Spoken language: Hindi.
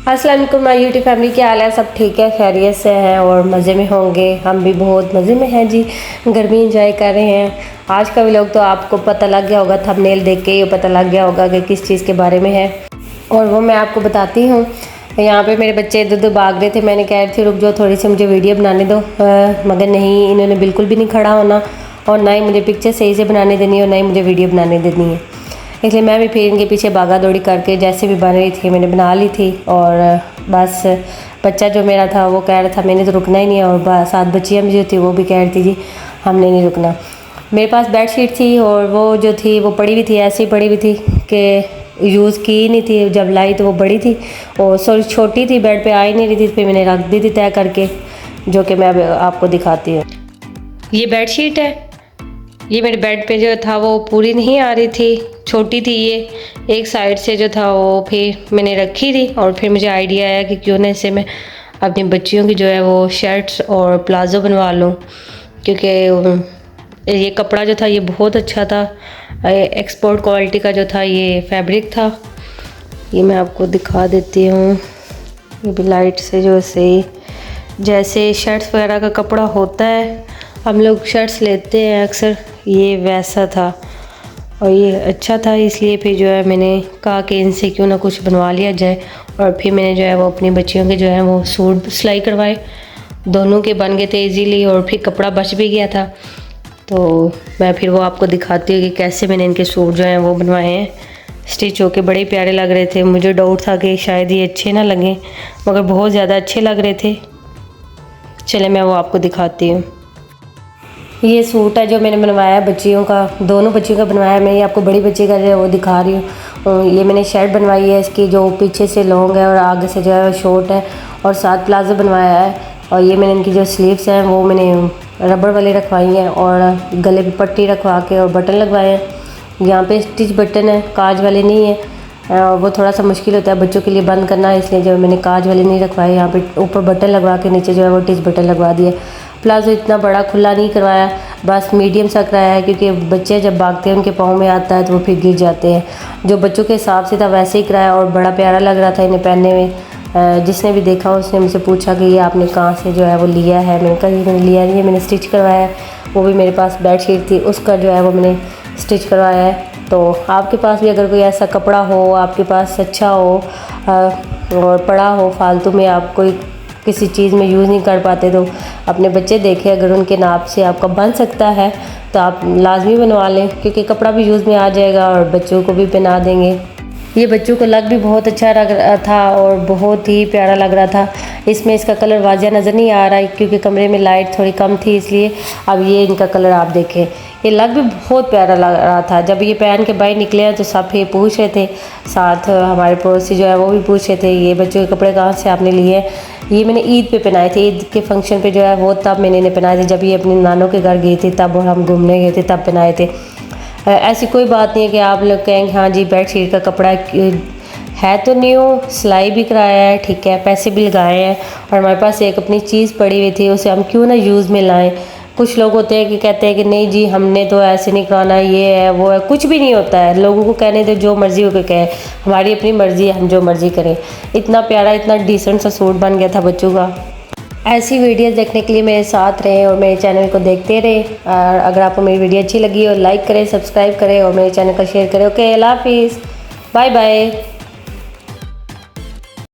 अस्सलाम वालेकुम माय यूट्यूब फैमिली, क्या हाल है? सब ठीक है, खैरियत से हैं और मज़े में होंगे। हम भी बहुत मज़े में हैं जी, गर्मी एंजॉय कर रहे हैं। आज का व्लॉग तो आपको पता लग गया होगा, थंबनेल देख के ये पता लग गया होगा कि किस चीज़ के बारे में है, और वो मैं आपको बताती हूँ। यहाँ पे मेरे बच्चे इधर भाग रहे थे, मैंने कह रही थी रुक जाओ थोड़ी सी मुझे वीडियो बनाने दो, मगर नहीं, इन्होंने बिल्कुल भी नहीं खड़ा होना और ना ही मुझे पिक्चर सही से बनाने देनी है और ना ही मुझे वीडियो बनाने देनी है। इसलिए मैं भी फिर इनके पीछे भागा दौड़ी करके जैसे भी बन रही थी मैंने बना ली थी। और बस बच्चा जो मेरा था वो कह रहा था मैंने तो रुकना ही नहीं है, और साथ बच्चियाँ भी जो थी वो भी कह रही थी जी हमने नहीं रुकना। मेरे पास बेडशीट थी और वो जो थी वो पड़ी हुई थी, ऐसी पड़ी हुई थी कि यूज़ की ही नहीं थी। जब लाई तो वो बड़ी थी और सॉरी छोटी थी, बेड पे आ ही नहीं रही थी, फिर मैंने रख दी थी तय करके, जो कि मैं अब आपको दिखाती हूँ। ये बेडशीट है, ये मेरे बेड पे जो था वो पूरी नहीं आ रही थी, छोटी थी ये, एक साइड से जो था वो फिर मैंने रखी थी। और फिर मुझे आइडिया आया कि क्यों ना इससे मैं अपनी बच्चियों की जो है वो शर्ट्स और प्लाज़ो बनवा लूँ, क्योंकि ये कपड़ा जो था ये बहुत अच्छा था, एक्सपोर्ट क्वालिटी का जो था ये फैब्रिक था। ये मैं आपको दिखा देती हूँ, ये भी लाइट से जो सही, जैसे शर्ट्स वगैरह का कपड़ा होता है हम लोग शर्ट्स लेते हैं अक्सर, ये वैसा था और ये अच्छा था। इसलिए फिर जो है मैंने कहा कि इनसे क्यों ना कुछ बनवा लिया जाए, और फिर मैंने जो है वो अपनी बच्चियों के जो है वो सूट सिलाई करवाए, दोनों के बन गए थे इजीली, और फिर कपड़ा बच भी गया था। तो मैं फिर वो आपको दिखाती हूँ कि कैसे मैंने इनके सूट जो हैं वो बनवाए हैं। स्टिच होके बड़े प्यारे लग रहे थे, मुझे डाउट था कि शायद ये अच्छे ना लगें, मगर बहुत ज़्यादा अच्छे लग रहे थे। चले मैं वो आपको दिखाती हूँ। ये सूट है जो मैंने बनवाया है बच्चियों का, दोनों बच्चियों का बनवाया है। मैं ये आपको बड़ी बच्ची का जो है वो दिखा रही हूँ। ये मैंने शर्ट बनवाई है, इसकी जो पीछे से लॉन्ग है और आगे से जो है वो शॉर्ट है, और साथ प्लाजो बनवाया है। और ये मैंने इनकी जो स्लीव्स हैं वो मैंने रबड़ वाली रखवाई हैं और गले पे पट्टी रखवा के और बटन लगवाए हैं। यहाँ पे स्टिच बटन है, काज वाले नहीं है, और वो थोड़ा सा मुश्किल होता है बच्चों के लिए बंद करना, इसलिए जो मैंने काज वाले नहीं रखवाए। यहाँ पे ऊपर बटन लगवा के नीचे जो है वो टिच बटन लगवा दिया। प्लाजो इतना बड़ा खुला नहीं करवाया, बस मीडियम सा कराया है, क्योंकि बच्चे जब भागते हैं उनके पाँव में आता है तो वो फिर गिर जाते हैं। जो बच्चों के हिसाब से था वैसे ही कराया और बड़ा प्यारा लग रहा था इन्हें पहनने में। जिसने भी देखा उसने मुझसे पूछा कि ये आपने कहाँ से जो है वो लिया है। मैंने कहा ये मैंने लिया नहीं है, मैंने स्टिच करवाया है। वो भी मेरे पास बेडशीट थी, उसका जो है वो मैंने स्टिच करवाया है। तो आपके पास भी अगर कोई ऐसा कपड़ा हो, आपके पास अच्छा हो और पड़ा हो फालतू में, आप कोई किसी चीज़ में यूज़ नहीं कर पाते, तो अपने बच्चे देखें, अगर उनके नाप से आपका बन सकता है तो आप लाजमी बनवा लें, क्योंकि कपड़ा भी यूज़ में आ जाएगा और बच्चों को भी पहना देंगे। ये बच्चों को लग भी बहुत अच्छा लग रहा था और बहुत ही प्यारा लग रहा था। इसमें इसका कलर वाज़िया नज़र नहीं आ रहा है क्योंकि कमरे में लाइट थोड़ी कम थी, इसलिए अब ये इनका कलर आप देखें, ये लग भी बहुत प्यारा लग रहा था। जब ये पहन के बाहर निकले हैं तो सब ये पूछ रहे थे, साथ हमारे पड़ोसी जो है वो भी पूछ रहे थे ये बच्चों के कपड़े कहाँ से आपने लिए हैं। ये मैंने ईद पे पहनाए थे, ईद के फंक्शन पे जो है वो तब मैंने इन्हें पहनाए थे, जब ये अपनी नानों के घर गई थी तब हम घूमने गए थे तब पहनाए थे। ऐसी कोई बात नहीं है कि आप लोग कहेंगे हाँ जी बेडशीट का कपड़ा है तो न्यू, सिलाई भी कराया है, ठीक है, पैसे भी लगाए हैं, और हमारे पास एक अपनी चीज़ पड़ी हुई थी, उसे हम क्यों ना यूज़ में लाएं। कुछ लोग होते हैं कि कहते हैं कि नहीं जी हमने तो ऐसे नहीं कराना, ये है वो है, कुछ भी नहीं होता है। लोगों को कहने दो जो मर्ज़ी हो के कहे, हमारी अपनी मर्ज़ी है, हम जो मर्ज़ी करें। इतना प्यारा इतना डिसेंट सा सूट बन गया था बच्चों का। ऐसी वीडियोस देखने के लिए मेरे साथ रहें और मेरे चैनल को देखते रहें। और अगर आपको मेरी वीडियो अच्छी लगी हो लाइक करें, सब्सक्राइब करें और मेरे चैनल को शेयर करें। ओके, अल्लाह हाफिज़, बाय बाय।